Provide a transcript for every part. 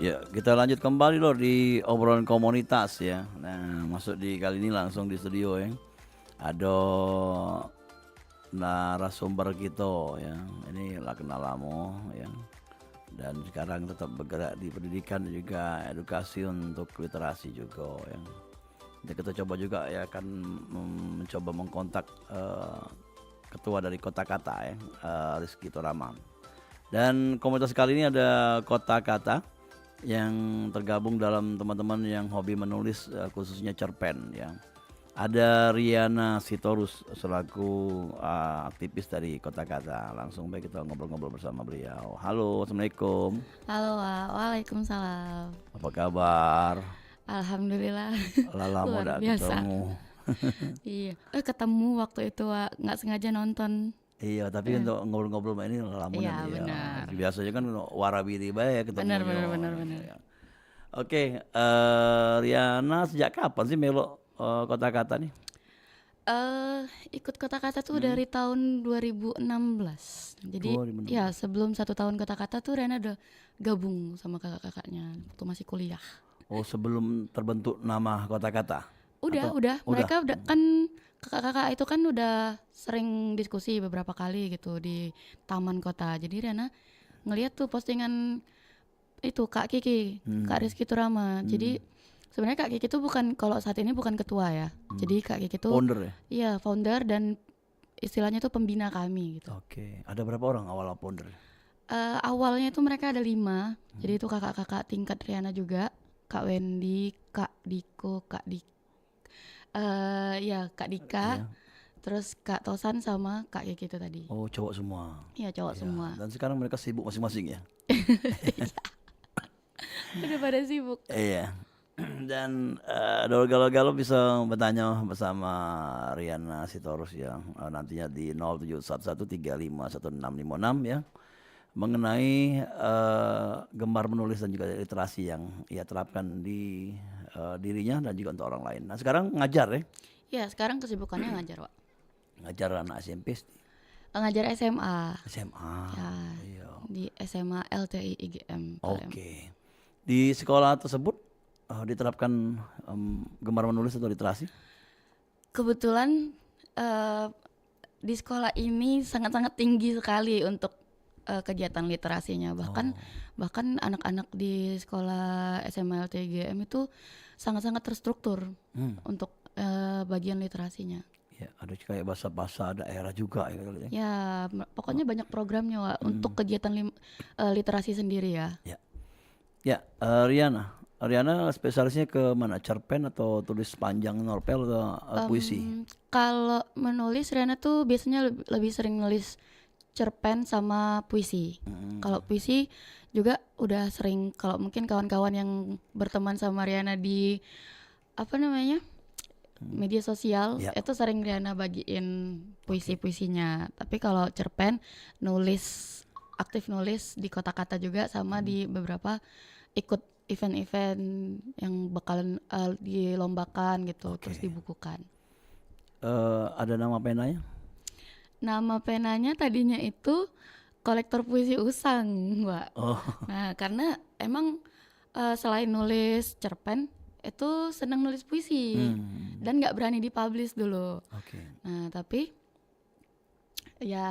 Ya, kita lanjut kembali loh di obrolan komunitas ya. Nah, masuk di kali ini langsung di studio ya. Ada narasumber kita ya. Ini lah kenal lama ya. Dan sekarang tetap bergerak di pendidikan dan juga edukasi untuk literasi juga ya. Jadi kita coba juga ya akan mencoba mengkontak ketua dari Kota Kata ya, Rizky Toraman. Dan komunitas kali ini ada Kota Kata yang tergabung dalam teman-teman yang hobi menulis khususnya cerpen ya. Ada Riana Sitorus selaku aktivis dari Kota Kata. Langsung baik kita ngobrol-ngobrol bersama beliau. Halo, Assalamualaikum. Halo, Wak. Waalaikumsalam. Apa kabar? Alhamdulillah. Lama Luar udah biasa. ketemu. Iya. Ketemu waktu itu, Wak. Nggak sengaja nonton. Iya, tapi Eh, untuk ngobrol-ngobrol ini lama Iya, nih ya. benar. Biasanya kan warawiri bae Benar, ketemunya. benar, benar, benar. Ya. Oke, Riana sejak kapan sih melo Kota Kata nih? Eh, ikut Kota Kata tuh Hmm, dari tahun 2016. Jadi, ya 2016. sebelum 1 tahun Kota Kata tuh Rena udah gabung sama kakak-kakaknya waktu masih kuliah. Oh, sebelum terbentuk nama Kota Kata? Atau Udah. udah? Mereka udah kan kakak-kakak itu kan udah sering diskusi beberapa kali gitu di taman kota. Jadi Rena ngeliat tuh postingan itu Kak Kiki, Kak Hmm, Rizky Turama. hmm, Jadi sebenarnya Kak Kiki tuh bukan kalau saat ini bukan ketua ya. hmm. Jadi Kak Kiki tuh Founder ya? iya founder dan istilahnya tuh pembina kami gitu. Oke. Ada berapa orang awal founder? Awalnya itu mereka ada 5. Jadi itu kakak-kakak tingkat Riana juga, Kak Wendy, Kak Diko, ya Kak Dika, Ya. terus Kak Tosan sama Kak Kiki itu tadi. Oh, cowok semua. Iya cowok Ya. semua. Dan sekarang mereka sibuk masing-masing ya? Udah pada sibuk. Iya. Dan Dol Galau-Galau bisa bertanya bersama Riana Sitorus ya, nantinya di 0711351656 ya, mengenai gemar menulis dan juga literasi yang ia terapkan di dirinya dan juga untuk orang lain. Nah sekarang ngajar ya, Ya sekarang kesibukannya ngajar, Wak. ngajar anak SMP, Ngajar SMA. SMA. Ya, Iya. di SMA LTI IGM KM. Oke. Di sekolah tersebut diterapkan gemar menulis atau literasi? Kebetulan eh, di sekolah ini sangat-sangat tinggi sekali untuk kegiatan literasinya. Bahkan anak-anak di sekolah SMA LTI IGM itu sangat-sangat terstruktur Hmm. untuk bagian literasinya. Ya, ada kayak bahasa-bahasa daerah juga ya kali ya. Ya, pokoknya banyak programnya, Wak, untuk kegiatan literasi sendiri ya. Ya, ya Riana spesialisnya ke mana? Cerpen atau tulis panjang novel atau puisi? Kalau menulis Riana tuh biasanya lebih sering nulis cerpen sama puisi. Kalau puisi juga udah sering, kalau mungkin kawan-kawan yang berteman sama Riana di apa namanya media sosial Ya, itu sering Riana bagiin puisi-puisinya. Tapi kalau cerpen aktif nulis di Kota Kata juga sama di beberapa ikut event-event yang bakalan dilombakan gitu oke. terus dibukukan. Ada nama penanya? Nama penanya tadinya itu kolektor puisi usang, Mbak. Oh, Nah, karena emang selain nulis cerpen, itu senang nulis puisi dan nggak berani dipublish dulu. oke. Nah, tapi ya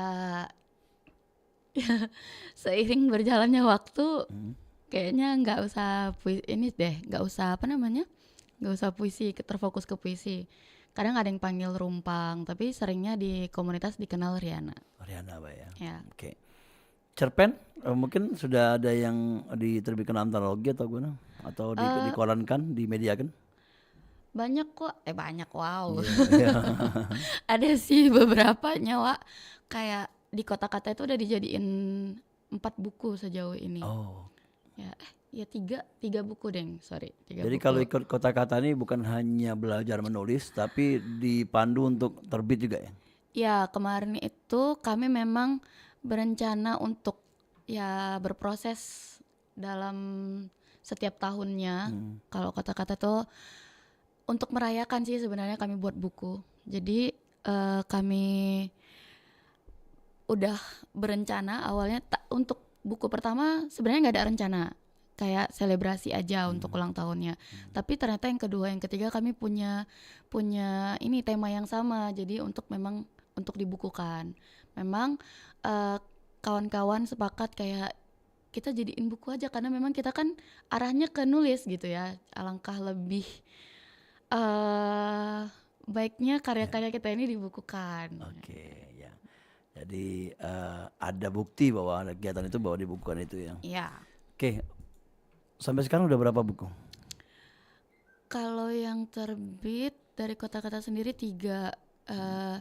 seiring berjalannya waktu, kayaknya nggak usah puisi ini deh, nggak usah apa namanya, nggak usah puisi, terfokus ke puisi. Kadang ada yang panggil Rumpang, tapi seringnya di komunitas dikenal Riana. Riana Pak ya. Ya. Oke. Cerpen mungkin sudah ada yang diterbitkan antologi atau gimana? Atau dikorankan, di media kan? Banyak kok, banyak, wow. Iya. Ada sih beberapanya, Wak. Kayak di Kota Kata itu udah dijadiin 4 buku sejauh ini. Oh. Ya, ya tiga buku deng, sorry, tiga Jadi buku. kalau ikut Kota Kata ini bukan hanya belajar menulis, tapi dipandu untuk terbit juga ya? Ya, kemarin itu kami memang berencana untuk ya berproses dalam setiap tahunnya. Kalau Kota Kata tuh untuk merayakan sih sebenarnya kami buat buku. Jadi kami udah berencana awalnya untuk buku pertama sebenarnya nggak ada rencana kayak selebrasi aja untuk ulang tahunnya. Tapi ternyata yang kedua, yang ketiga kami punya ini tema yang sama. Jadi memang untuk dibukukan. Memang kawan-kawan sepakat kayak kita jadiin buku aja karena memang kita kan arahnya ke nulis gitu ya. Alangkah lebih baiknya karya-karya kita ini dibukukan. Oke, ya. Jadi ada bukti bahwa ada kegiatan itu bahwa dibukukan itu ya. Iya. Oke, sampai sekarang udah berapa buku? Kalau yang terbit dari Kota-Kata sendiri 3.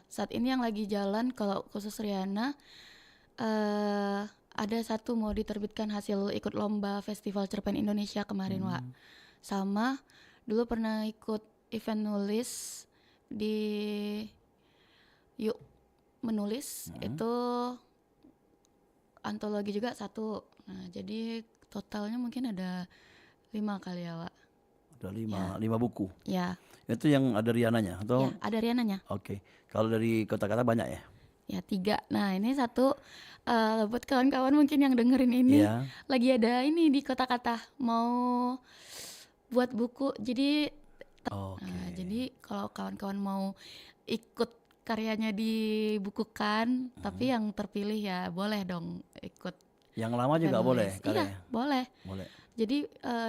Saat ini yang lagi jalan kalau khusus Riana ada 1 mau diterbitkan hasil ikut lomba Festival Cerpen Indonesia kemarin, Wak. Sama dulu pernah ikut event nulis di Yuk Menulis, itu antologi juga 1. Nah, jadi totalnya mungkin ada 5 kali ya, Wak. Udah 5 buku. Ya, Itu yang ada Riananya atau? ya ada Riananya. Oke. Kalau dari Kota-Kata banyak ya? Ya 3. Nah ini 1 buat kawan-kawan mungkin yang dengerin ini Iya. lagi ada ini di Kota-Kata mau buat buku. Jadi Oke. jadi kalau kawan-kawan mau ikut karyanya dibukukan, tapi yang terpilih ya boleh dong ikut Yang lama juga penulis. boleh Iya, karyanya? boleh. Boleh. Jadi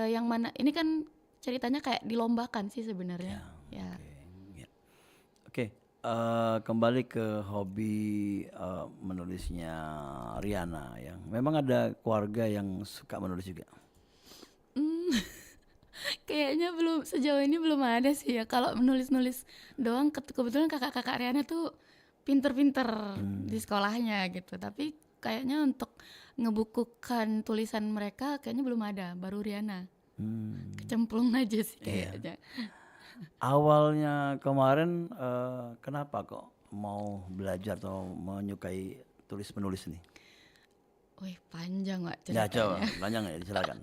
yang mana ini kan ceritanya kayak dilombakan sih sebenarnya. Ya. Oke. Ya. Oke. Kembali ke hobi menulisnya Riana ya. Memang ada keluarga yang suka menulis juga. Kayaknya sejauh ini belum ada sih ya. Kalau menulis-nulis doang, kebetulan kakak-kakak Riana tuh pinter-pinter di sekolahnya gitu. Tapi kayaknya untuk ngebukukan tulisan mereka kayaknya belum ada. Baru Riana. Kecemplung aja sih kayaknya. Awalnya kemarin kenapa kok mau belajar atau menyukai tulis menulis nih? Wih, panjang Wak Ya ceritanya. coba, banyak ya silakan.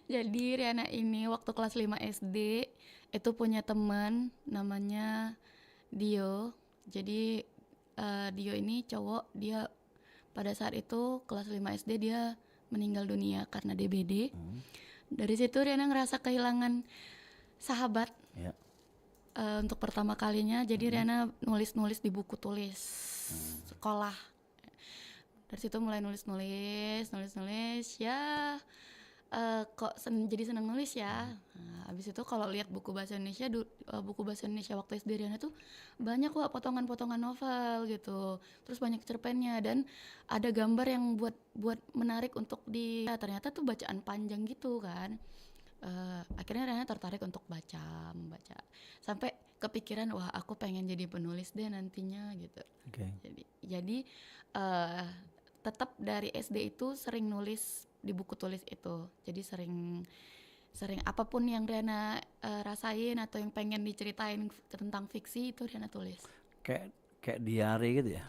Jadi Riana ini waktu kelas 5 SD itu punya teman namanya Dio. Jadi Dio ini cowok, dia pada saat itu kelas 5 SD dia meninggal dunia karena DBD. Dari situ Riana ngerasa kehilangan sahabat Ya. untuk pertama kalinya. Jadi Riana nulis-nulis di buku tulis sekolah. Dari situ mulai nulis-nulis ya. Kok jadi senang nulis ya. Nah, abis itu kalau lihat buku bahasa Indonesia waktu SD Riana tuh banyak kok potongan-potongan novel gitu. Terus banyak cerpennya dan ada gambar yang buat menarik untuk ternyata tuh bacaan panjang gitu kan. Akhirnya Riana tertarik untuk baca sampai kepikiran wah aku pengen jadi penulis deh nantinya gitu. Oke. Jadi tetap dari SD itu sering nulis di buku tulis itu. Jadi sering apapun yang Riana rasain atau yang pengen diceritain tentang fiksi itu Riana tulis. Kayak diary gitu ya?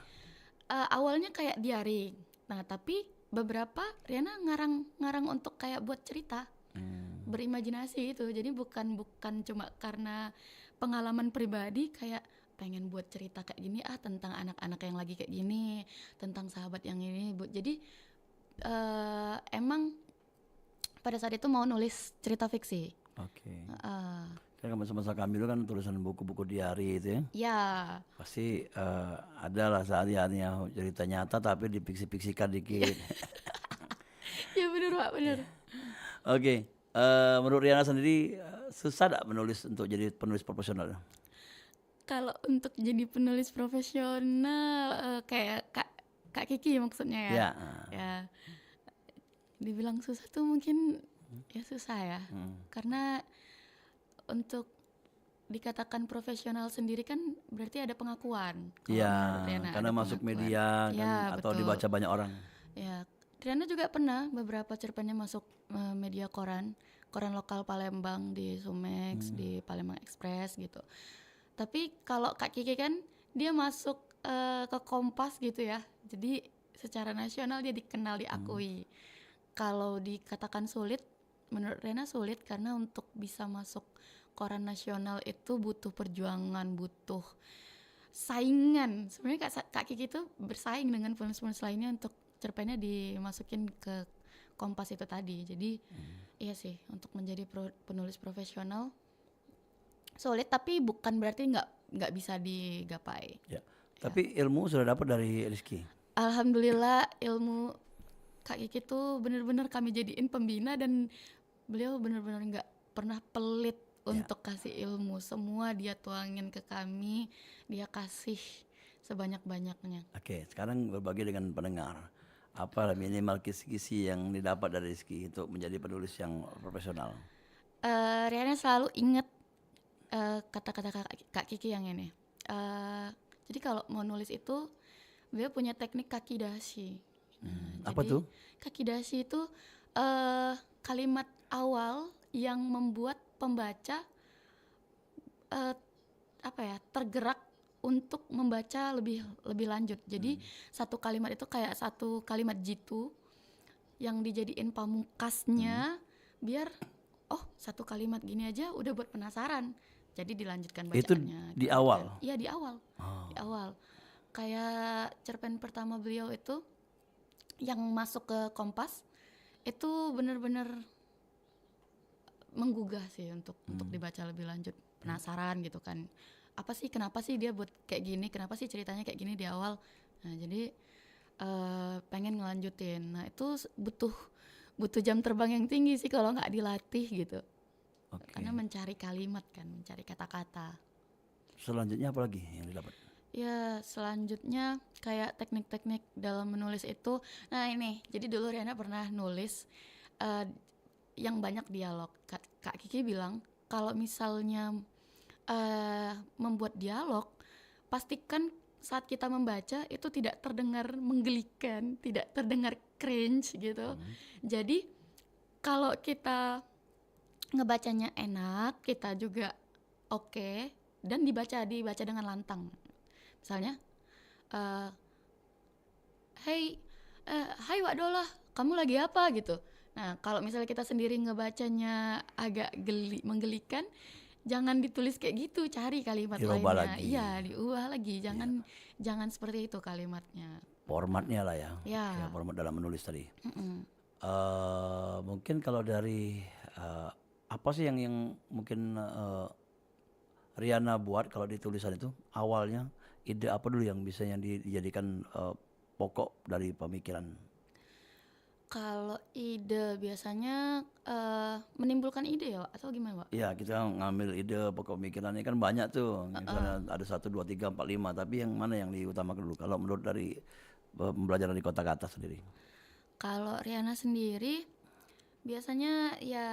Awalnya kayak diary. Nah, tapi beberapa Riana ngarang untuk kayak buat cerita. Berimajinasi itu. Jadi bukan cuma karena pengalaman pribadi kayak pengen buat cerita kayak gini tentang anak-anak yang lagi kayak gini, tentang sahabat yang ini. Jadi emang pada saat itu mau nulis cerita fiksi. Oke. Kan masa-masa kami dulu kan tulisan buku-buku diary itu ya. Ya. Pasti ada lah saat-saatnya cerita nyata tapi dipiksi-piksikan dikit. Ya benar Pak, benar. Oke. Menurut Riana sendiri susah gak menulis untuk jadi penulis profesional? Kalau untuk jadi penulis profesional kayak Kak Kiki maksudnya ya. Ya. Dibilang susah tuh mungkin ya susah ya. Karena untuk dikatakan profesional sendiri kan berarti ada pengakuan. Iya, karena masuk media kan ya, atau betul. dibaca banyak orang. Ya, Riana juga pernah beberapa cerpennya masuk media koran lokal Palembang di Sumex, di Palembang Express gitu. Tapi kalau Kak Kiki kan dia masuk ke Kompas gitu ya. Jadi secara nasional dia dikenal, diakui. Kalau dikatakan sulit, menurut Rena sulit karena untuk bisa masuk koran nasional itu butuh perjuangan, butuh saingan. Sebenarnya Kak Kiki itu bersaing dengan penulis-penulis lainnya untuk cerpennya dimasukin ke Kompas itu tadi. Jadi iya sih, untuk menjadi penulis profesional sulit, tapi bukan berarti nggak bisa digapai. Ya. Tapi ilmu sudah dapat dari Rizky. Alhamdulillah ilmu Kak Kiki tuh bener-bener kami jadiin pembina, dan beliau bener-bener nggak pernah pelit untuk kasih ilmu. Semua dia tuangin ke kami, dia kasih sebanyak-banyaknya. Oke, sekarang berbagi dengan pendengar. Apa minimal kisi-kisi yang didapat dari Rizky untuk menjadi penulis yang profesional? Riana selalu inget kata-kata Kak Kiki yang ini. Jadi kalau mau nulis itu, beliau punya teknik kaki dashi. Apa Jadi tuh? kaki dashi itu kalimat awal yang membuat pembaca tergerak untuk membaca lebih lanjut. Jadi satu kalimat itu kayak satu kalimat jitu yang dijadiin pamungkasnya, biar satu kalimat gini aja udah buat penasaran. Jadi dilanjutkan Itu bacaannya. di awal? Iya, di awal. Di awal. Kayak cerpen pertama beliau itu yang masuk ke Kompas itu benar-benar menggugah sih untuk dibaca lebih lanjut. Penasaran gitu kan. Kenapa sih dia buat kayak gini? Kenapa sih ceritanya kayak gini di awal? Nah, jadi pengen ngelanjutin. Nah, itu butuh jam terbang yang tinggi sih kalau nggak dilatih gitu. Karena mencari kalimat kan, mencari kata-kata. Selanjutnya apa lagi yang didapat? Ya, selanjutnya kayak teknik-teknik dalam menulis itu. Nah ini, jadi dulu Riana pernah nulis yang banyak dialog. Kak Kiki bilang, kalau misalnya membuat dialog, pastikan saat kita membaca itu tidak terdengar menggelikan, tidak terdengar cringe gitu. Jadi kalau kita ngebacanya enak, kita juga oke, dan dibaca dengan lantang. Misalnya, hai Wak Dolah, kamu lagi apa gitu. Nah, kalau misalnya kita sendiri ngebacanya agak menggelikan, jangan ditulis kayak gitu, cari kalimat Dirubah lainnya. lagi. Iya, diubah lagi. Jangan seperti itu kalimatnya. Formatnya lah ya. Ya. Format dalam menulis tadi. Mungkin kalau dari apa sih yang mungkin Riana buat kalau di tulisan itu awalnya, ide apa dulu yang bisa dijadikan pokok dari pemikiran? Kalau ide biasanya menimbulkan ide ya, Wak? Atau gimana, Wak? Iya, kita ngambil ide pokok pemikirannya kan banyak tuh. Misalnya ada 1, 2, 3, 4, 5, tapi yang mana yang diutamakan dulu kalau menurut dari pembelajaran di kota-kata sendiri? Kalau Riana sendiri biasanya ya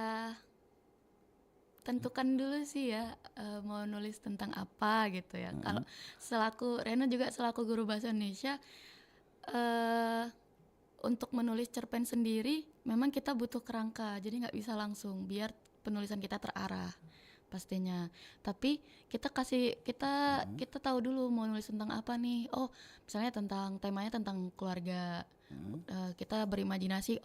tentukan dulu sih ya mau nulis tentang apa gitu ya. Kalau Riana juga selaku guru bahasa Indonesia, untuk menulis cerpen sendiri memang kita butuh kerangka, jadi nggak bisa langsung, biar penulisan kita terarah pastinya. Tapi kita tahu dulu mau nulis tentang apa nih. Misalnya temanya tentang keluarga. Kita berimajinasi,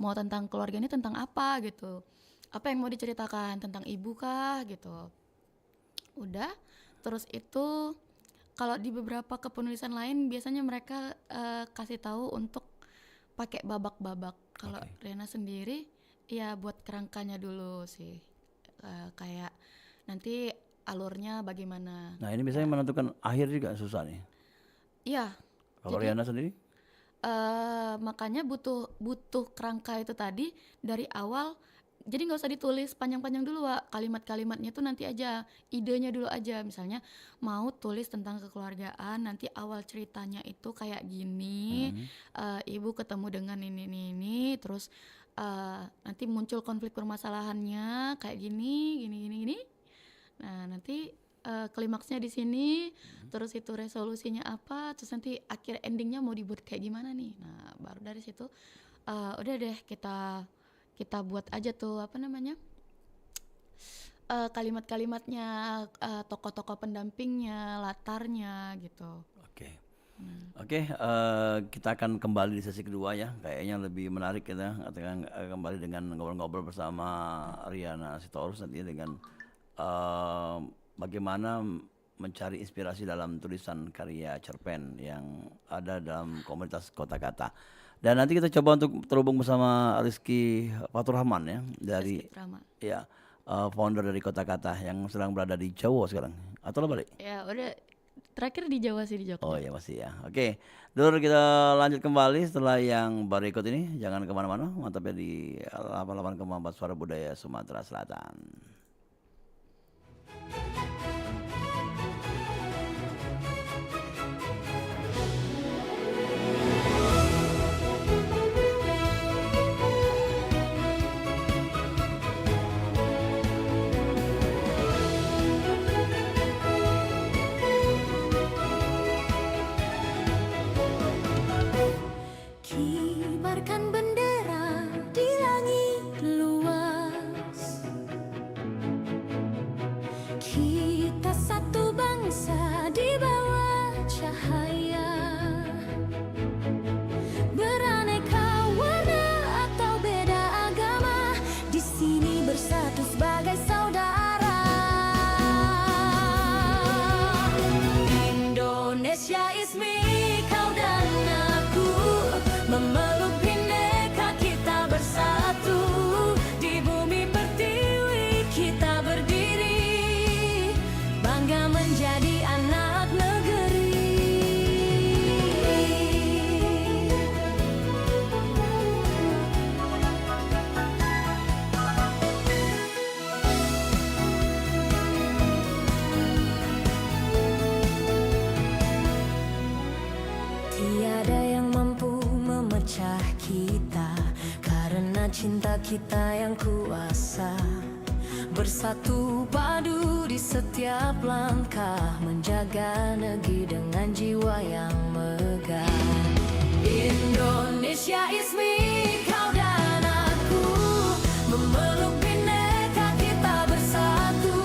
mau tentang keluarga ini tentang apa gitu. Apa yang mau diceritakan, tentang ibu kah gitu. Udah, terus itu kalau di beberapa kepenulisan lain biasanya mereka kasih tahu untuk pakai babak-babak. Kalau Riana sendiri ya buat kerangkanya dulu sih. Kayak nanti alurnya bagaimana. Nah, ini biasanya menentukan akhir juga susah nih. Iya. Kalau Riana sendiri? Makanya butuh kerangka itu tadi dari awal. Jadi nggak usah ditulis panjang-panjang dulu, Wak. Kalimat-kalimatnya tuh nanti aja, idenya dulu aja. Misalnya mau tulis tentang kekeluargaan, nanti awal ceritanya itu kayak gini, ibu ketemu dengan ini, terus nanti muncul konflik permasalahannya kayak gini. Nah nanti klimaksnya di sini, terus itu resolusinya apa, terus nanti akhir endingnya mau dibuat kayak gimana nih. Nah baru dari situ udah deh kita buat aja tuh kalimat-kalimatnya, tokoh-tokoh pendampingnya, latarnya gitu. Oke, kita akan kembali di sesi kedua ya. Kayaknya lebih menarik kita akan kembali dengan ngobrol-ngobrol bersama Riana Sitorus nanti dengan bagaimana mencari inspirasi dalam tulisan karya cerpen yang ada dalam komunitas Kota Kata. Dan nanti kita coba untuk terhubung bersama Rizky Fatur Rahman ya dari Rizky Prama. ya founder dari Kota Kata yang sedang berada di Jawa sekarang. Atau lo balik? Ya udah terakhir di Jawa sih, di Jogja. Oh ya masih ya. Oke, Dur kita lanjut kembali setelah yang berikut ini. Jangan kemana-mana, mantapnya di 88,4 Suara Budaya Sumatera Selatan. Kibarkan bendera di langit luas, kita satu bangsa di bawah cahaya, beraneka warna atau beda agama, di sini bersatu sebagai saudara. Indonesia is me, kau dan aku, memeluk bineka kita bersatu, di bumi pertiwi kita berdiri, bangga menjadi anak negeri. Tiada yang mampu memecah kita, karena cinta kita yang kuasa. Bersatu padu di setiap langkah, menjaga negeri dengan jiwa yang megah. Indonesia is me, kau dan aku, memeluk bineka kita bersatu,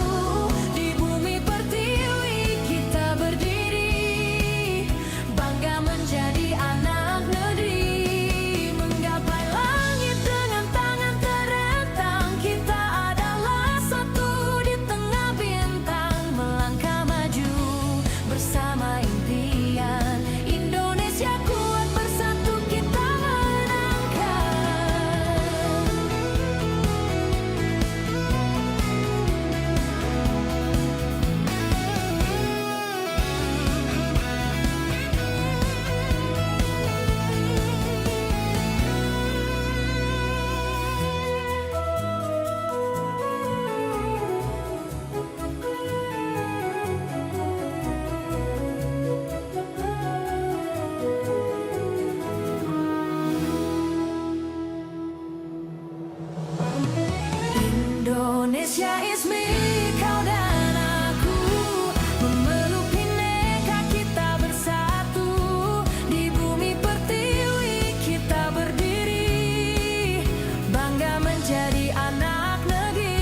di bumi pertiwi kita berdiri, bangga menjadi anak negeri, menggapai langit dengan tangan terentang, kita adalah satu di tengah bintang, melangkah maju bersama impian, Indonesia kuat bersatu kita menangkan. Indonesia is me, kau dan aku, memeluk bineka kita bersatu, di bumi pertiwi kita berdiri, bangga menjadi anak negeri.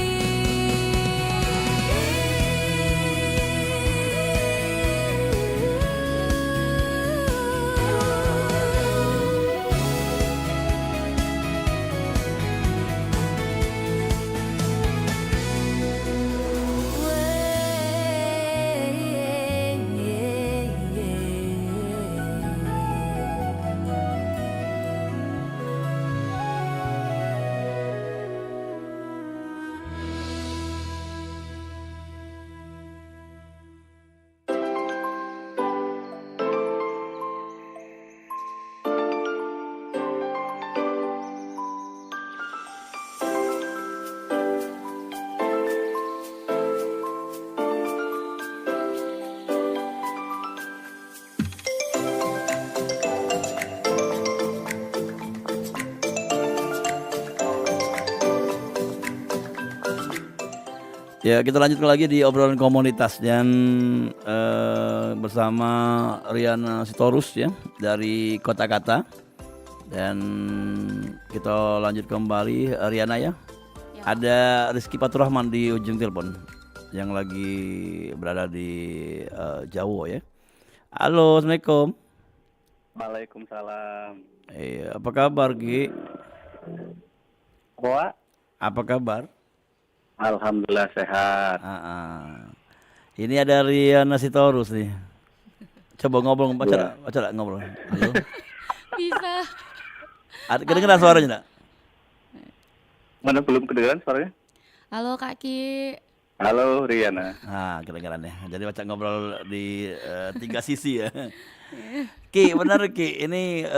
Ya, kita lanjut lagi di obrolan komunitas dan bersama Riana Sitorus ya dari Kota Kata. Dan kita lanjut kembali Riana ya. Ya. Ada Rizky Fatur Rahman di ujung telepon yang lagi berada di Jawa ya. Halo, Assalamualaikum. Waalaikumsalam. Apa kabar Gi? Wah, Apa kabar? alhamdulillah sehat. Ini ada Riana Sitorus nih. Coba ngobrol, Dua. baca lah ngobrol. Halo. Bisa. Kedengeran suaranya enggak? Mana belum kedengeran suaranya? Halo Kak Ki. Halo Riana. Ah, kedengeran ya. Jadi baca ngobrol di 3 sisi ya. Ki, benar Ki, ini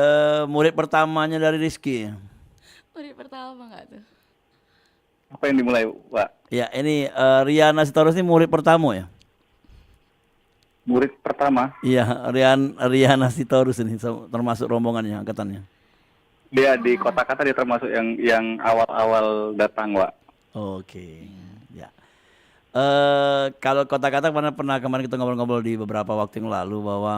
murid pertamanya dari Rizky. Murid pertama nggak tuh? Apa yang dimulai, Pak? Ya, ini Riana Sitorus ini murid pertama ya. Murid pertama, Iya, Riana Sitorus ini termasuk rombongannya, angkatannya. dia di kota-kata dia termasuk yang awal-awal datang, Pak. Oke, ya. Kalau kata-kata pernah kemarin kita ngobrol-ngobrol di beberapa waktu yang lalu bahwa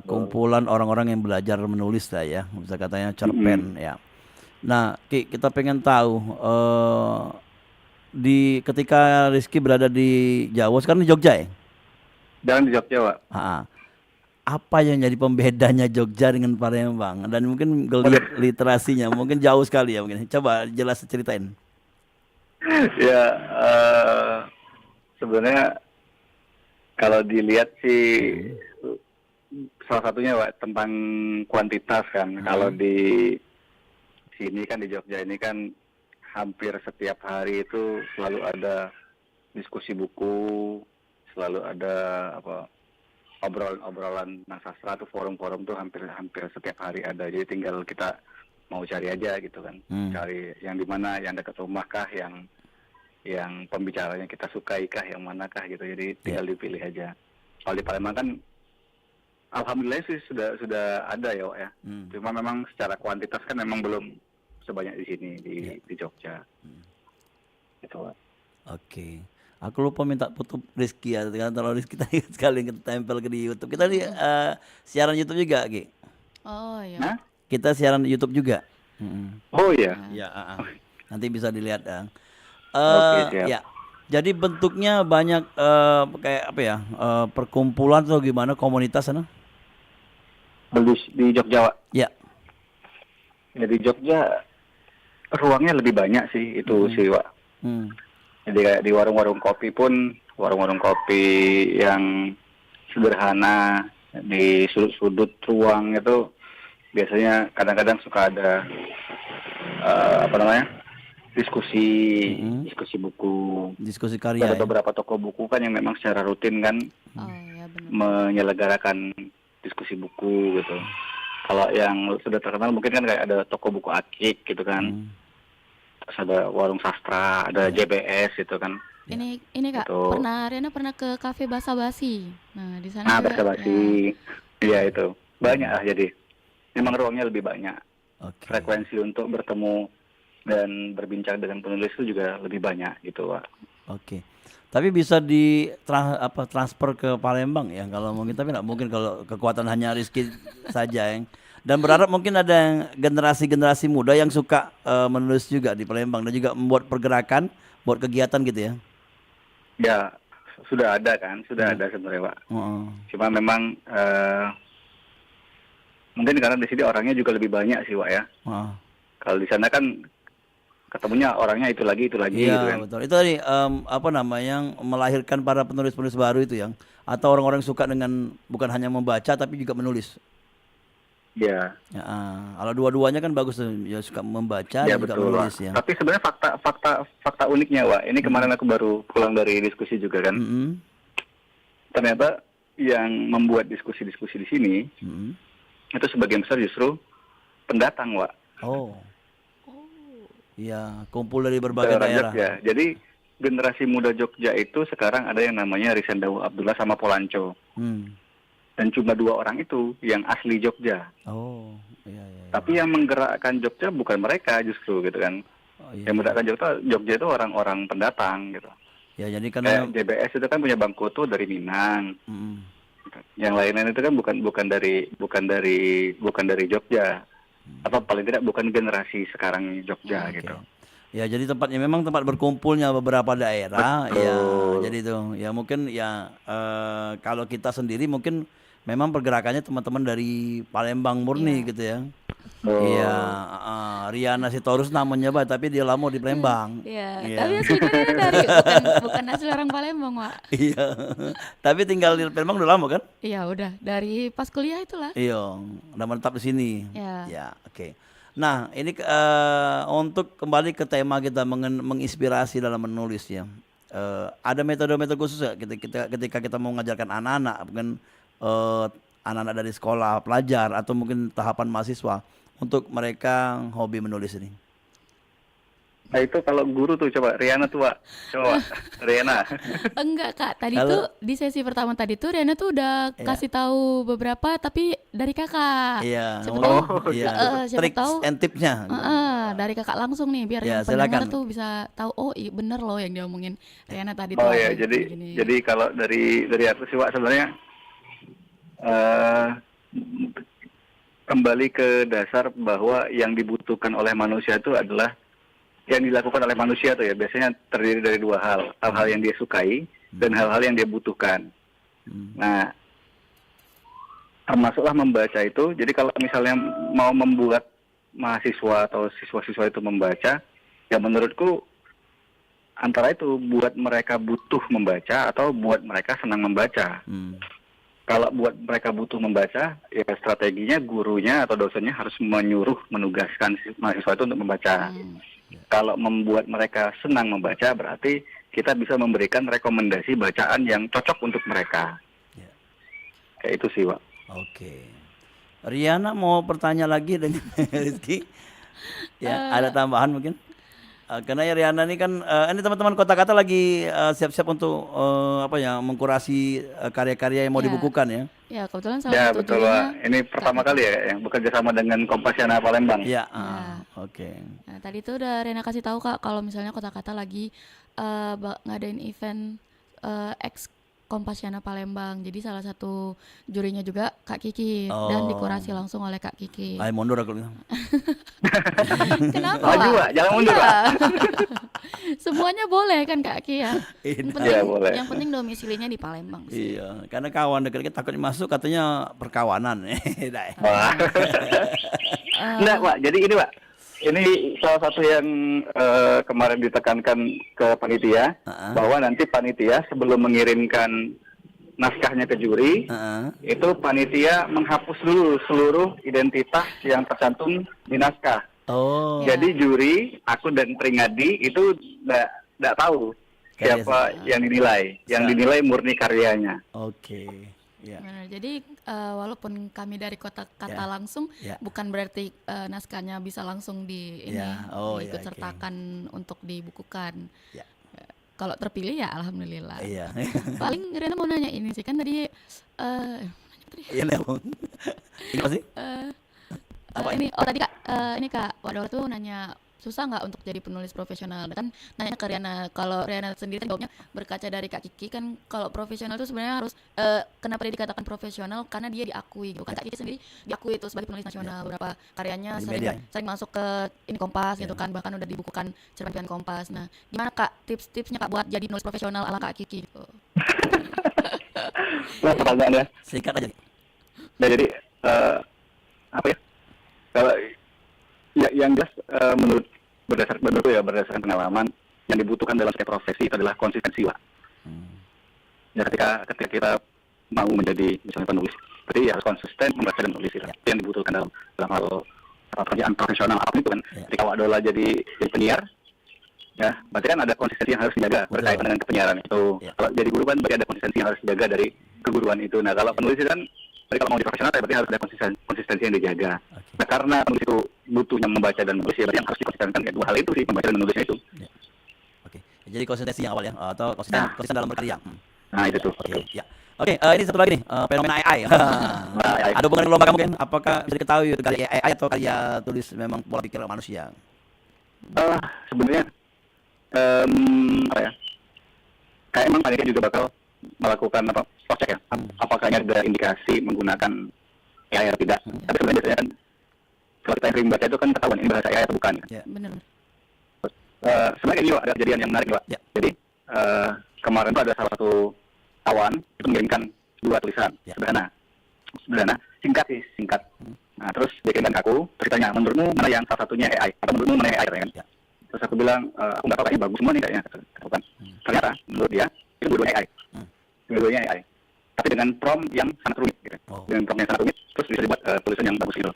kumpulan orang-orang yang belajar menulis lah ya, bisa katanya cerpen ya. Nah, Ki, kita pengen tahu ketika Rizky berada di Jawa, sekarang di Jogja ya? Jalan di Jogja, Pak. Apa yang jadi pembedanya Jogja dengan Palembang dan mungkin geliat literasinya mungkin jauh sekali ya mungkin. Coba jelas ceritain. Ya, sebenarnya kalau dilihat sih salah satunya, Pak, tentang kuantitas kan. Kalau di sini kan di Jogja ini kan hampir setiap hari itu selalu ada diskusi buku, selalu ada obrolan sastra tuh, forum-forum tuh hampir setiap hari ada. Jadi tinggal kita mau cari aja gitu kan. Cari yang di mana, yang dekat rumah kah, yang pembicaranya kita sukai kah, yang manakah gitu. Jadi tinggal dipilih aja. Kalau di Palembang kan alhamdulillah sih sudah ada ya, Wak, ya. Cuma memang secara kuantitas kan memang belum sebanyak di sini di Jogja. Gitu, Wak. Oke. Aku lupa minta foto Rizky ya, karena kalau Rizky tadi sekali kita tempel ke di YouTube. Kita di siaran YouTube juga, Ki. Oh ya. Nah? Kita siaran YouTube juga. Oh iya. Ya, nanti bisa dilihat ya. Oke, siap. Ya. Jadi bentuknya banyak kayak apa ya? Perkumpulan atau gimana, komunitas sana? Di Jogja, Wak. Ya. Ya, di Jogja ruangnya lebih banyak sih itu sih, Wak. Jadi kayak di warung-warung kopi pun, warung-warung kopi yang sederhana di sudut-sudut ruang itu biasanya kadang-kadang suka ada diskusi buku. Diskusi karya. Ada beberapa toko buku kan yang memang secara rutin kan Oh ya benar. menyelenggarakan diskusi buku gitu. Kalau yang sudah terkenal mungkin kan kayak ada toko buku Akik gitu kan. Terus ada warung sastra, ada JBS gitu kan. Ini Kak, Itu. Riana pernah ke kafe Basa Basi. Nah, di sana Nah, juga, basa-basi. Iya itu. Banyak lah jadi. Memang ruangnya lebih banyak. Oke. Frekuensi untuk bertemu dan berbincang dengan penulis itu juga lebih banyak gitu, Pak. Oke. Tapi bisa transfer ke Palembang ya kalau mungkin, tapi nggak mungkin kalau kekuatan hanya Rizky saja yang. Dan berharap mungkin ada yang generasi muda yang suka menulis juga di Palembang dan juga membuat pergerakan, buat kegiatan gitu ya. Ya, sudah ada kan, sudah ada sebenarnya, Pak. Cuma memang mungkin karena di sini orangnya juga lebih banyak sih, Pak ya. Kalau di sana kan ketemunya orangnya itu lagi gitu Iya kan. betul. Itu tadi yang melahirkan para penulis-penulis baru itu yang atau orang-orang suka dengan bukan hanya membaca tapi juga menulis. Iya. Ya, kalau dua-duanya kan bagus tuh, ya suka membaca Ya dan juga betul, menulis Pak. ya. Tapi sebenarnya fakta uniknya, Pak. Ini kemarin aku baru pulang dari diskusi juga kan. Ternyata yang membuat diskusi-diskusi di sini itu sebagian besar justru pendatang, Pak. Oh. Iya, kumpul dari berbagai Orang daerah. Jogja. Jadi generasi muda Jogja itu sekarang ada yang namanya Risendawu Abdullah sama Polanco. Dan cuma 2 orang itu yang asli Jogja. Oh, iya. Tapi yang menggerakkan Jogja bukan mereka justru gitu kan. Oh, iya. Yang menggerakkan Jogja itu orang-orang pendatang gitu. Ya, jadi karena Kayak JBS itu kan punya Bangkutu dari Minang. Yang lain-lain itu kan bukan dari Jogja. Atau paling tidak bukan generasi sekarang Jogja gitu. Ya, jadi tempatnya memang tempat berkumpulnya beberapa daerah. Betul. Ya, jadi itu ya mungkin ya kalau kita sendiri mungkin memang pergerakannya teman-teman dari Palembang murni gitu ya. Iya, Riana Sitorus namanya Pak, tapi dia lama di Palembang. Iya, Iya. tapi aslinya Riana dari bukan asli orang Palembang, Wak. Iya. Tapi tinggal di Palembang udah lama kan? Iya, udah dari pas kuliah itulah. Iya, udah menetap di sini. Ya. Ya, oke. Nah, ini untuk kembali ke tema kita menginspirasi dalam menulis ya. Ada metode-metode khusus ya ketika kita mau mengajarkan anak-anak, mungkin anak-anak dari sekolah, pelajar atau mungkin tahapan mahasiswa untuk mereka hobi menulis ini. Nah itu kalau guru tuh coba Riana tuh Pak. Coba Riana. Enggak, Kak. Tadi Kalau- tuh di sesi pertama tadi tuh Riana tuh udah Iya. kasih tahu beberapa tapi dari Kakak. Iya, Siapa ngomong- tahu, iya. siapa Tricks tahu and tipsnya. dari Kakak langsung nih biar Ya, yang pendengar silakan. tuh bisa tahu oh iya bener loh yang diomongin Riana tadi Oh tuh. ya, ada jadi gini. jadi kalau dari aku sih Pak sebenarnya eh kembali ke dasar bahwa yang dibutuhkan oleh manusia itu adalah yang dilakukan oleh manusia tuh ya biasanya terdiri dari dua hal yang dia sukai dan hal-hal yang dia butuhkan. Nah, termasuklah membaca itu. Jadi kalau misalnya mau membuat mahasiswa atau siswa-siswa itu membaca, ya menurutku antara itu buat mereka butuh membaca atau buat mereka senang membaca. Hmm. Kalau buat mereka butuh membaca, ya strateginya gurunya atau dosennya harus menugaskan mahasiswa itu untuk membaca. Kalau membuat mereka senang membaca, berarti kita bisa memberikan rekomendasi bacaan yang cocok untuk mereka. Ya. Kayak itu sih, Pak. Oke. Riana mau bertanya lagi dengan Rizky? Ya, ada tambahan mungkin? Karena ya Riana ini kan, ini teman-teman Kota Kata lagi siap-siap untuk mengkurasi karya-karya yang mau Ya. dibukukan ya. Ya, kebetulan salah Ya, satu betul, judulnya Pak. Ini pertama kali ya yang bekerja sama dengan Kompasiana Palembang. Iya, Ya. oke. Nah, tadi tuh udah Rena kasih tahu Kak kalau misalnya Kota Kata lagi ngadain event ex Kompasiana Palembang. Jadi salah satu jurinya juga Kak Kiki dan Oh. dikurasi langsung oleh Kak Kiki. Ayo mundur aku bilang. Kenapa? Maju, Wak? Pak. Jangan mundur, Iya. Pak. Semuanya boleh kan Kak Ki ya. Yang penting, Iya, boleh. yang penting domisilinya di Palembang sih. Iya, karena kawan dekat kita takut masuk katanya perkawanan. Dah. Wah. Enggak, Pak. Jadi ini, Pak. Ini salah satu yang kemarin ditekankan ke panitia, bahwa nanti panitia sebelum mengirimkan naskahnya ke juri, itu panitia menghapus dulu seluruh identitas yang tercantum di naskah. Oh. Ya. Jadi juri, aku dan Pringadi itu enggak tahu Karya siapa sama. yang dinilai. Yang dinilai murni karyanya. Oke. Ya. Benar. Jadi walaupun kami dari Kota Kata Ya. langsung, Ya. bukan berarti naskahnya bisa langsung Ya. Oh, ya, oke. diikutsertakan untuk dibukukan. Ya. Kalau terpilih ya alhamdulillah. Iya. Paling Rena mau nanya ini sih kan tadi Iya, Nel. Ini apa sih? Apa tadi Kak ini Kak Wadola tuh nanya susah nggak untuk jadi penulis profesional. Kan nanya ke Riana, kalau Riana sendiri jawabnya berkaca dari Kak Kiki kan kalau profesional itu sebenarnya harus kenapa dia dikatakan profesional karena dia diakui gitu kan. Kak Kiki sendiri diakui itu sebagai penulis nasional, beberapa karyanya Di sering media. sering masuk ke ini Kompas gitu kan, bahkan udah dibukukan cerpen pilihan Kompas. Nah gimana Kak tips-tipsnya Kak buat jadi penulis profesional ala Kak Kiki gitu? Nah, pertanyaannya. Singkat aja. Nah, jadi apa ya? Kalau ya, yang jelas berdasarkan pengalaman yang dibutuhkan dalam setiap profesi itu adalah konsistensi, Pak. Ya, ketika kita mau menjadi misalnya penulis, berarti ya harus konsisten membaca dan menulis itu. Itu yang dibutuhkan dalam hal pekerjaan profesional apapun itu kan. Ketika Wadola jadi penyiar, ya berarti kan ada konsistensi yang harus dijaga berkaitan dengan kepenyiaran itu. Kalau jadi guru kan berarti ada konsistensi yang harus dijaga dari keguruan itu. Nah, kalau penulis itu kan berarti kalau mau jadi profesional berarti harus ada konsistensi yang dijaga. Nah, karena penulis itu butuhnya membaca dan menulis, ya berarti yang harus dikonsistenkan ya dua hal itu sih, membaca dan menulisnya itu. Oke. Jadi konsistensi yang awal ya, atau konsisten dalam berkarya. Nah, itu tuh. Oke, ya. Oke, ini satu lagi nih, fenomena AI. Ada hubungan dengan lomba kamu kan? Apakah bisa diketahui itu karya AI atau karya tulis memang pola pikir manusia? Sebenarnya apa ya? Kayak emang panitia juga bakal melakukan cross check ya. Apakah ada indikasi menggunakan AI atau tidak? Tapi sebenarnya biasanya kan kalau kita yang sering baca itu kan ketahuan ini bahasa AI atau bukan. Ya. Bener. Sebenarnya ini Pak, ada kejadian yang menarik Pak. Ya. Jadi kemarin tuh ada salah satu kawan itu mengirimkan 2 tulisan sederhana, singkat sih, singkat. Nah, terus dia kirimkan ke aku, terus ditanya, menurutmu mana yang salah satunya AI? Atau menurutmu mana yang AI kan? Ya. Terus aku bilang, aku nggak tahu, kayaknya bagus semua nih kayaknya. Kan. Ternyata menurut dia itu dua-duanya AI. Dua-duanya AI. Tapi dengan prompt yang sangat rumit. Gitu. Dengan prompt yang sangat rumit, terus bisa dibuat tulisan yang bagus gitu.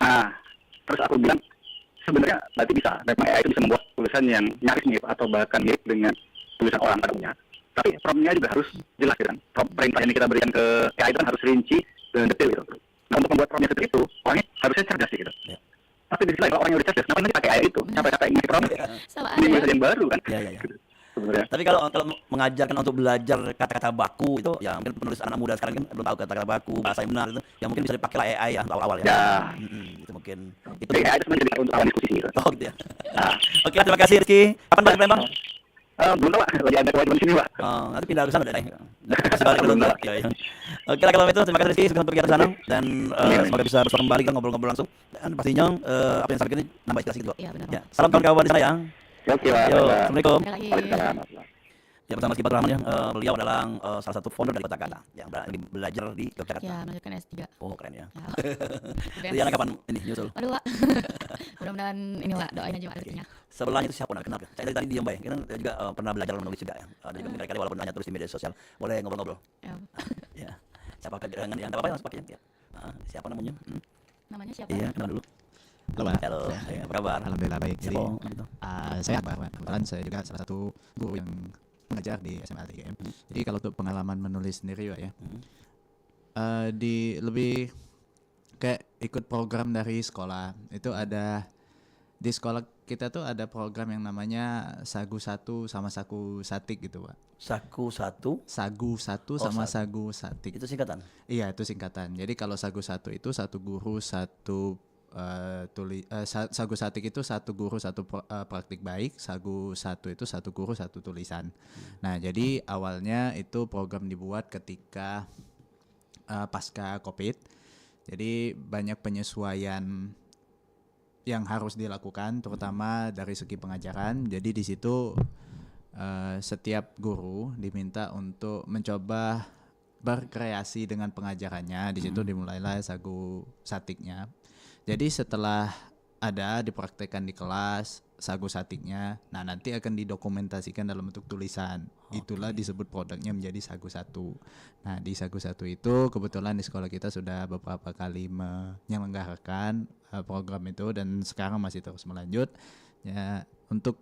Nah, terus aku bilang, sebenarnya berarti bisa. Memang AI itu bisa membuat tulisan yang nyaris mirip atau bahkan mirip dengan tulisan orang pada umumnya. Tapi promptnya juga harus jelas gitu kan. Prompt perintah yang kita berikan ke AI itu kan harus rinci dan detail gitu. Nah, untuk membuat promptnya seperti itu, orangnya harusnya cerdas sih gitu. Ya. Tapi di sisi lain kalau orangnya udah cerdas, kenapa nanti pakai AI itu? Capek-capek ngisi prompt. Sama Ini aja. bahasa yang baru kan. Ya. Gitu, sebenarnya. Tapi kalau mengajarkan untuk belajar kata-kata baku itu ya mungkin penulis anak muda sekarang kan belum tahu kata-kata baku, bahasa yang benar itu ya mungkin bisa dipakai lah AI ya untuk awal-awal ya. Itu mungkin itu AI itu sebenarnya jadi untuk awal diskusi gitu. Oh gitu ya. Oke, terima kasih Rizky. Kapan balik Palembang? Belum tahu Pak, lagi ada kewajiban sini Pak. Nanti pindah ke sana deh. Kasih balik dulu Pak. Ya. Oke lah kalau itu terima kasih Rizky sudah pergi ke sana dan semoga bisa bersama kembali kan ngobrol-ngobrol langsung dan pastinya apa yang sampaikan ini nambah inspirasi gitu Pak. Iya benar. Ya, salam kawan-kawan di sana ya. Oke Pak. Yo, Assalamualaikum. Sekali lagi. Waalaikumsalam. Ya bersama Rizky Rahman ya, beliau adalah salah satu founder dari Kota Kata yang belajar di Yogyakarta. Ya, melanjutkan S3. Oh keren ya. Ya. Riana kapan ini nyusul? Aduh, Wak. Mudah-mudahan ini Wak, doain aja Wak rezekinya. Sebelahnya itu siapa nak kenal? Saya tadi diam baik. Kita juga pernah belajar menulis juga ya. Dan juga kali-kali walaupun hanya tulis di media sosial, boleh ngobrol-ngobrol. Ya. Ya. Siapa dengan yang apa pakai ya? Siapa namanya? Namanya siapa? Iya, kenal dulu. Halo Pak. Halo, apa kabar? Alhamdulillah baik. Jadi Siapa gitu? saya Akbar, Pak. Kebetulan saya juga salah satu guru yang mengajar di SMA TGM. Jadi kalau untuk pengalaman menulis sendiri Pak ya, lebih kayak ikut program dari sekolah. Itu ada di sekolah kita tuh ada program yang namanya Sagu 1 sama Sagu Satik gitu Pak. Saku 1. Sagu 1 sama Sagu Satik. Itu singkatan. Iya itu singkatan. Jadi kalau Sagu 1 itu satu guru satu Sagu Satik itu satu guru satu praktik baik, Sagu 1 itu satu guru satu tulisan. Nah jadi awalnya itu program dibuat ketika pasca COVID. Jadi banyak penyesuaian yang harus dilakukan, terutama dari segi pengajaran. Jadi di situ setiap guru diminta untuk mencoba berkreasi dengan pengajarannya. Di situ dimulailah Sagu Satiknya. Jadi setelah ada dipraktekkan di kelas Sagu Satiknya, nah nanti akan didokumentasikan dalam bentuk tulisan. Itulah disebut produknya menjadi Sagu 1. Nah di Sagu 1 itu kebetulan di sekolah kita sudah beberapa kali menyelenggarakan program itu dan sekarang masih terus melanjut. Ya untuk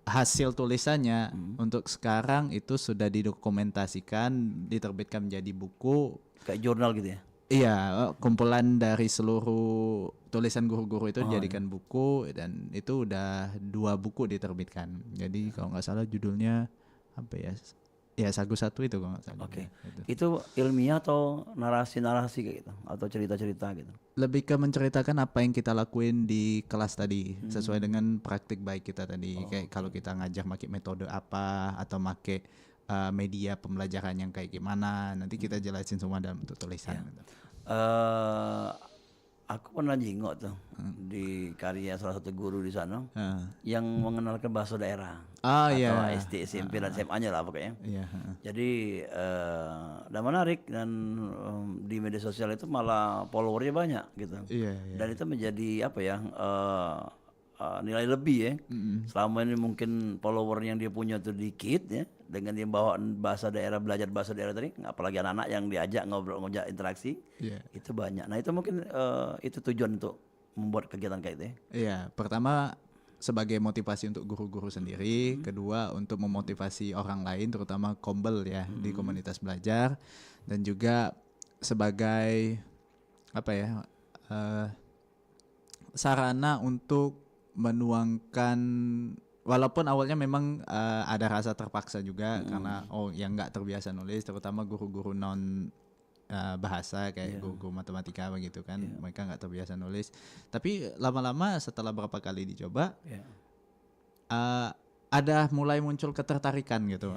hasil tulisannya untuk sekarang itu sudah didokumentasikan, diterbitkan menjadi buku. Kayak jurnal gitu ya. Iya, kumpulan dari seluruh tulisan guru-guru itu dijadikan buku dan itu udah 2 buku diterbitkan. Jadi kalau nggak salah judulnya apa ya? Ya Sagu 1 itu kalau nggak salah. Oke. Gitu. Itu ilmiah atau narasi-narasi kayak gitu atau cerita-cerita gitu. Lebih ke menceritakan apa yang kita lakuin di kelas tadi sesuai dengan praktik baik kita tadi. Kayak kalau kita ngajar pakai metode apa atau pakai media pembelajaran yang kayak gimana, nanti kita jelasin semua dalam bentuk tulisan. Gitu. Aku pernah jingok tuh di karya salah satu guru di sana yang mengenalkan bahasa daerah atau SD, SMP dan SMA-nya lah pokoknya. Jadi dan menarik dan di media sosial itu malah followernya banyak gitu. Dan itu menjadi apa ya? Nilai lebih ya. Selama ini mungkin follower yang dia punya tuh dikit ya, dengan dia bawa bahasa daerah, belajar bahasa daerah tadi, apalagi anak-anak yang diajak ngobrol, ngajak interaksi, itu banyak. Nah itu mungkin itu tujuan untuk membuat kegiatan kayak itu ya. Iya, pertama sebagai motivasi untuk guru-guru sendiri, kedua untuk memotivasi orang lain, terutama kombel ya di komunitas belajar, dan juga sebagai apa ya sarana untuk menuangkan, walaupun awalnya memang ada rasa terpaksa juga karena yang nggak terbiasa nulis, terutama guru-guru non bahasa kayak guru matematika begitu kan, mereka nggak terbiasa nulis. Tapi lama-lama setelah berapa kali dicoba, ada mulai muncul ketertarikan gitu.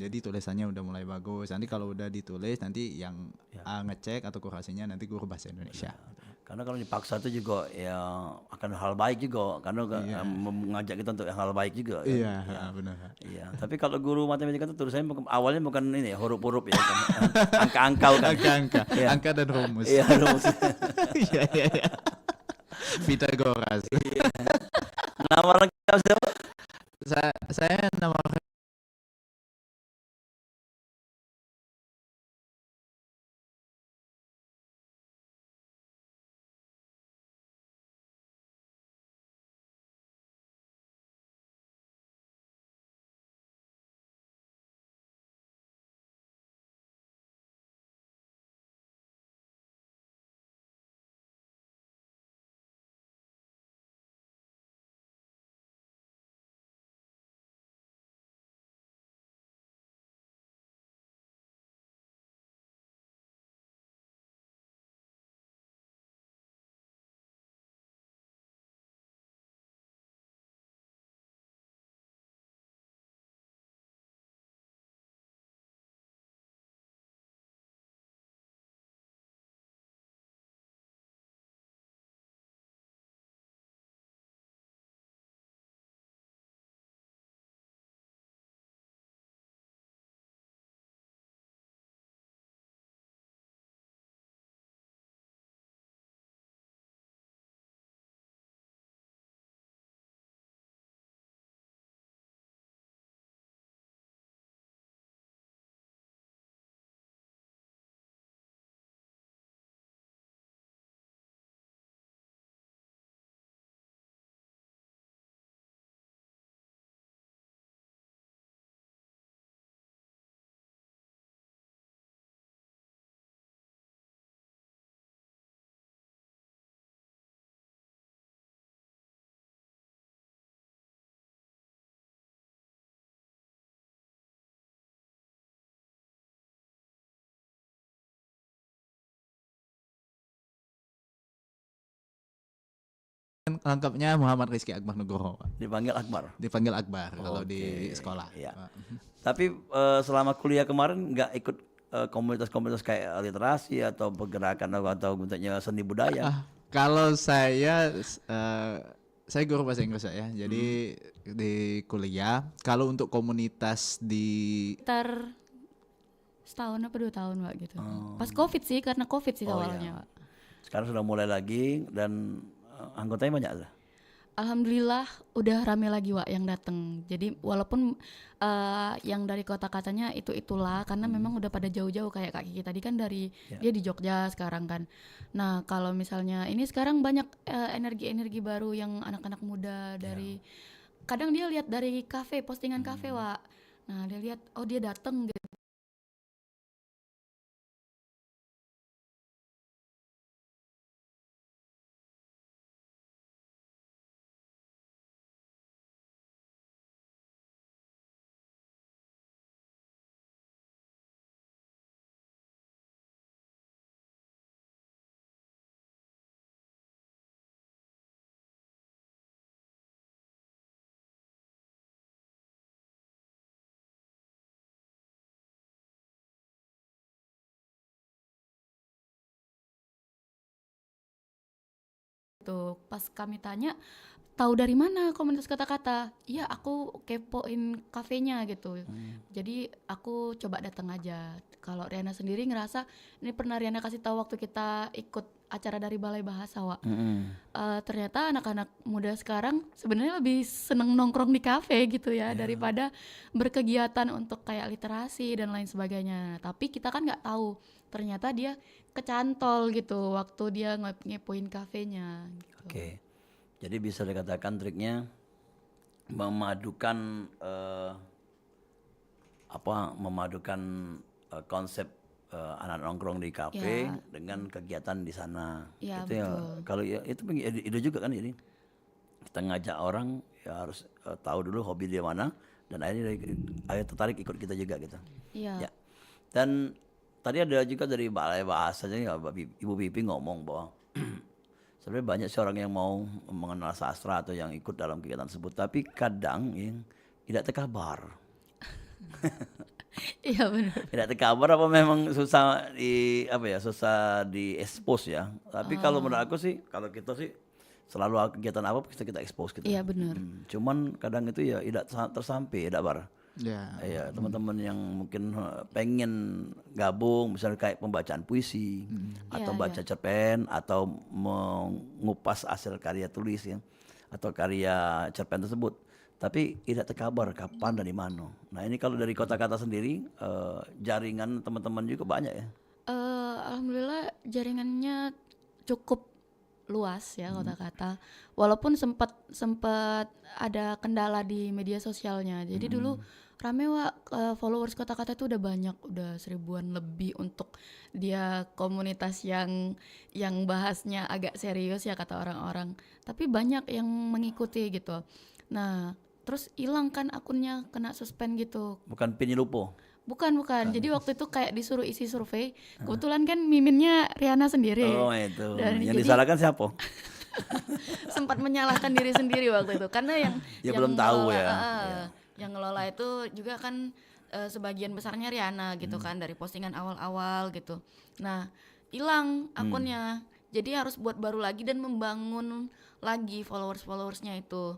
Jadi tulisannya udah mulai bagus. Nanti kalau udah ditulis nanti yang ngecek atau kurasinya nanti guru bahasa Indonesia. Karena kalau dipaksa itu juga ya akan hal baik juga, karena mengajak kita untuk hal baik juga. Kan? Iya, benar. Iya, tapi kalau guru matematika itu tulisannya awalnya bukan ini ya, huruf-huruf ya, kan? Angka-angka kan. Angka-angka, Iya. angka dan rumus. Iya, rumus. Iya, iya, iya. Pythagoras. Nama lengkap siapa? Saya nama lengkapnya Muhammad Rizky Akbar Nugroho, Pak. Dipanggil Akbar. Dipanggil Akbar kalau Oke, di sekolah. iya. Pak. Tapi selama kuliah kemarin nggak ikut komunitas-komunitas kayak literasi atau pergerakan atau bentuknya seni budaya? Kalau saya guru bahasa Inggris ya. Jadi di kuliah, kalau untuk komunitas di Sekitar setahun apa 2 tahun Pak gitu. Pas COVID sih, karena COVID sih Oh, awalnya iya. Pak. Sekarang sudah mulai lagi dan anggotanya banyak lah. Alhamdulillah udah rame lagi Wak yang datang. Jadi walaupun yang dari kota katanya itulah karena memang udah pada jauh-jauh kayak Kak Kiki tadi kan dari dia di Jogja sekarang kan. Nah, kalau misalnya ini sekarang banyak energi-energi baru yang anak-anak muda dari kadang dia lihat dari kafe, postingan kafe Wak. Nah, dia lihat oh dia datang gitu. Tuh, pas kami tanya, tahu dari mana komunitas kata-kata? Iya, aku kepoin kafenya gitu. Jadi aku coba datang aja. Kalau Riana sendiri ngerasa, ini pernah Riana kasih tahu waktu kita ikut acara dari Balai Bahasa, Wak. Ternyata anak-anak muda sekarang sebenarnya lebih seneng nongkrong di kafe gitu ya, daripada berkegiatan untuk kayak literasi dan lain sebagainya. Tapi kita kan nggak tahu, ternyata dia kecantol gitu waktu dia ngepoin kafenya gitu. Oke. Jadi bisa dikatakan triknya memadukan konsep anak nongkrong di kafe dengan kegiatan di sana. Ya, Itu ya betul. kalau ya itu ide juga kan, jadi kita ngajak orang ya harus tahu dulu hobi dia mana dan akhirnya tertarik ikut kita juga gitu. Iya. Ya. Dan tadi ada juga dari Balai Bahasa, jadi Ibu Pipi ngomong bahwa sebenarnya banyak sih orang yang mau mengenal sastra atau yang ikut dalam kegiatan tersebut, tapi kadang yang tidak terkabar. Iya benar. Tidak terkabar apa memang susah susah di-expose ya. Tapi kalau menurut aku sih, kalau kita sih selalu kegiatan apa pasti kita expose kita. Iya benar. Cuman kadang itu ya tidak tersampai, tidak bar. Ya. Ya teman-teman yang mungkin pengen gabung, misalnya kayak pembacaan puisi, atau Iya, baca cerpen, atau mengupas hasil karya tulis ya, atau karya cerpen tersebut. Tapi tidak terkabar kapan dan di mana. Nah ini kalau dari kota-kata sendiri, jaringan teman-teman juga banyak ya. Alhamdulillah jaringannya cukup luas ya kota-kata. Walaupun sempat ada kendala di media sosialnya. Jadi dulu rame followers kota-kata itu udah banyak, udah 1000-an lebih untuk dia komunitas yang bahasnya agak serius ya kata orang-orang. Tapi banyak yang mengikuti gitu. Nah, terus hilang kan akunnya, kena suspend gitu. Bukan Pinilupo. Bukan. Jadi waktu itu kayak disuruh isi survei. Kebetulan kan miminnya Riana sendiri. Oh itu. Dan Yang jadi disalahkan siapa? sempat menyalahkan diri sendiri waktu itu. Karena yang Ya yang belum tahu ngelola, ya. yang ngelola itu juga kan sebagian besarnya Riana gitu kan, dari postingan awal-awal gitu. Nah, hilang akunnya. Jadi harus buat baru lagi dan membangun lagi followersnya itu.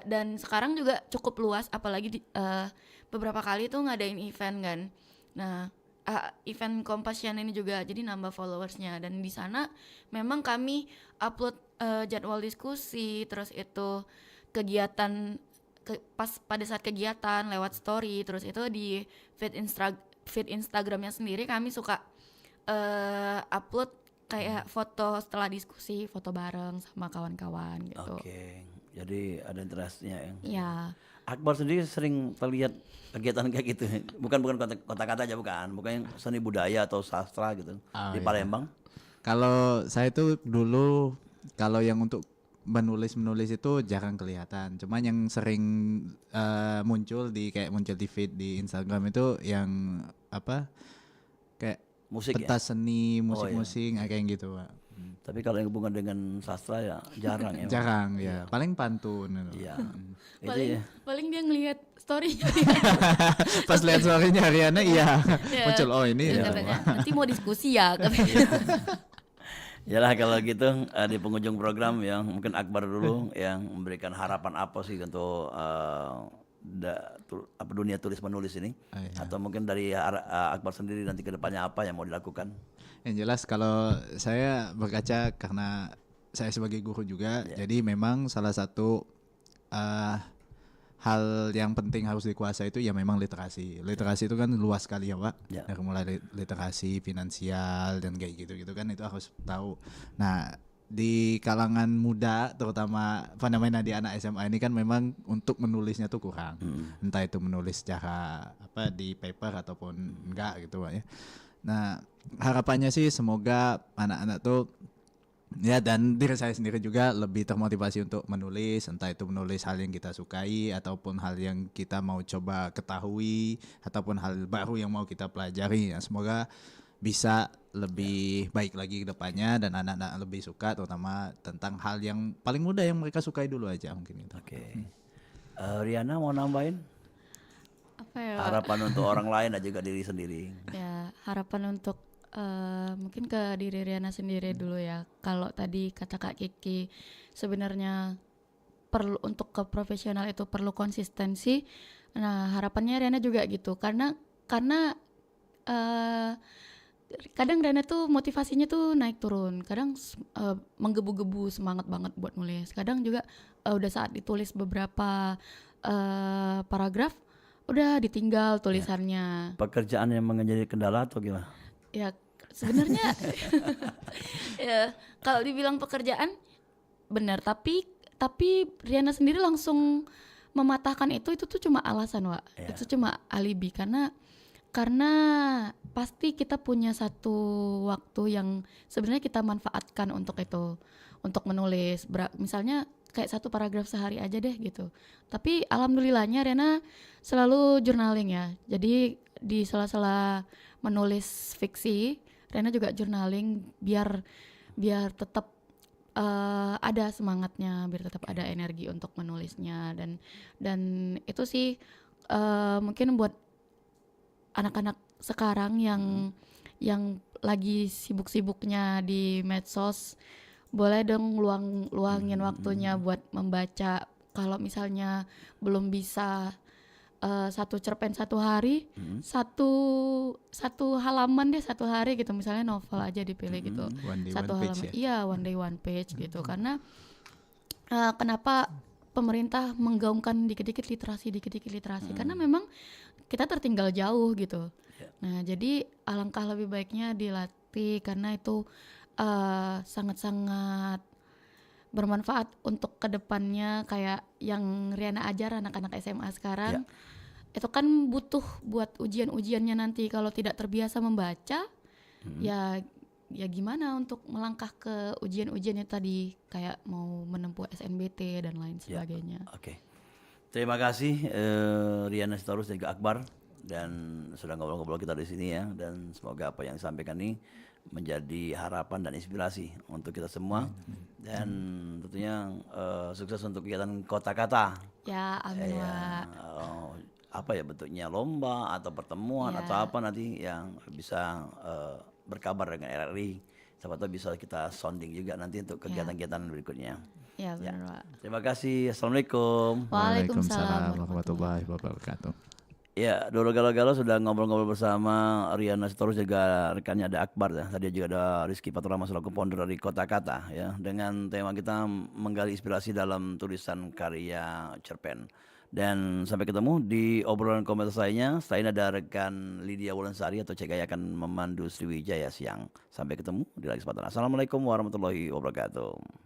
Dan sekarang juga cukup luas, apalagi beberapa kali tuh ngadain event kan. Nah, event Compassion ini juga jadi nambah followersnya, dan di sana memang kami upload jadwal diskusi, terus itu kegiatan pas pada saat kegiatan lewat story, terus itu di feed Instagramnya sendiri kami suka upload kayak foto setelah diskusi, foto bareng sama kawan-kawan gitu. Oke. Jadi ada interestnya ya. Ya, Akbar sendiri sering terlihat kegiatan kayak gitu. Bukan kota-kata aja, bukan yang seni budaya atau sastra gitu di Palembang. Kalau saya itu dulu kalau yang untuk menulis itu jarang kelihatan. Cuman yang sering muncul di feed di Instagram itu yang apa? Kayak Musik ya. pentas seni, musik-musik kayak gitu, Pak. Tapi kalau yang hubungan dengan sastra ya jarang ya. Jarang ya. Paling pantun gitu. Iya. Itu ya. paling dia ngelihat story-nya Pas lihat story-nya Riana iya Ya, muncul ini dia ya. katanya, nanti mau diskusi ya katanya. Yalah kalau gitu di penghujung program yang mungkin Akbar dulu yang memberikan harapan apa sih untuk dunia tulis menulis ini, atau mungkin dari Akbar sendiri nanti ke depannya apa yang mau dilakukan? Yang jelas kalau saya berkaca karena saya sebagai guru juga, jadi memang salah satu hal yang penting harus dikuasai itu ya memang literasi. Literasi itu kan luas sekali ya Pak. Ya. Dari mulai literasi finansial dan kayak gitu-gitu kan itu harus tahu. Nah di kalangan muda terutama fenomena di anak SMA ini kan memang untuk menulisnya tuh kurang. Entah itu menulis secara apa di paper ataupun enggak gitu Pak ya. Nah harapannya sih semoga anak-anak tuh ya dan diri saya sendiri juga lebih termotivasi untuk menulis, entah itu menulis hal yang kita sukai ataupun hal yang kita mau coba ketahui ataupun hal baru yang mau kita pelajari. Ya, semoga bisa lebih baik lagi ke depannya dan anak-anak lebih suka terutama tentang hal yang paling mudah yang mereka sukai dulu aja mungkin itu. Oke. Riana mau nambahin Apa ya? harapan untuk orang lain dan juga diri sendiri? Ya, harapan untuk mungkin ke diri Riana sendiri dulu ya. Kalau tadi kata Kak Kiki sebenarnya perlu untuk ke profesional itu perlu konsistensi. Nah, harapannya Riana juga gitu. Karena kadang Riana tuh motivasinya tuh naik turun. Kadang menggebu-gebu semangat banget buat nulis. Kadang juga udah saat ditulis beberapa paragraf udah ditinggal tulisannya. Pekerjaan yang menjadi kendala atau gimana? Ya sebenarnya ya kalau dibilang pekerjaan benar, tapi Riana sendiri langsung mematahkan itu tuh cuma alasan Wak. Itu cuma alibi karena pasti kita punya satu waktu yang sebenarnya kita manfaatkan untuk itu, untuk menulis misalnya kayak satu paragraf sehari aja deh gitu. Tapi alhamdulillahnya Riana selalu journaling ya. Jadi di sela-sela menulis fiksi, Riana juga journaling biar tetap ada semangatnya, biar tetap ada energi untuk menulisnya dan itu sih mungkin buat anak-anak sekarang yang lagi sibuk-sibuknya di medsos, boleh dong luangin waktunya buat membaca. Kalau misalnya belum bisa satu cerpen satu hari, satu halaman deh satu hari gitu, misalnya novel aja dipilih gitu, One day, satu one page halaman, ya? iya one day one page gitu. Karena kenapa pemerintah menggaungkan dikit-dikit literasi, karena memang kita tertinggal jauh gitu. Nah jadi alangkah lebih baiknya dilatih, karena itu sangat-sangat bermanfaat untuk kedepannya. Kayak yang Riana ajar anak-anak SMA sekarang, itu kan butuh buat ujian-ujiannya nanti. Kalau tidak terbiasa membaca, ya gimana untuk melangkah ke ujian-ujiannya tadi, kayak mau menempuh SNBT dan lain sebagainya. Oke. Terima kasih Riana Sitorus dan juga Akbar, dan sudah ngobrol-ngobrol kita di sini ya, dan semoga apa yang disampaikan ini menjadi harapan dan inspirasi untuk kita semua, dan tentunya sukses untuk kegiatan Kota Kata. Ya amin Wak. Apa ya bentuknya, lomba atau pertemuan atau apa nanti yang bisa berkabar dengan RRI, siapa tahu bisa kita sounding juga nanti untuk kegiatan-kegiatan berikutnya. Ya benar Wak. Terima kasih. Assalamualaikum. Waalaikumsalam warahmatullahi wabarakatuh. Ya, dulu galau-galau sudah ngobrol-ngobrol bersama Riana Sitorus, juga rekannya ada Akbar ya. Tadi juga ada Rizky Paturama selaku founder dari Kota Kata ya. Dengan tema kita menggali inspirasi dalam tulisan karya cerpen. Dan sampai ketemu di obrolan komunitas lainnya. Selain ada rekan Lydia Wulansari atau Cegaya akan memandu Sriwijaya siang. Sampai ketemu di lain kesempatan. Assalamualaikum warahmatullahi wabarakatuh.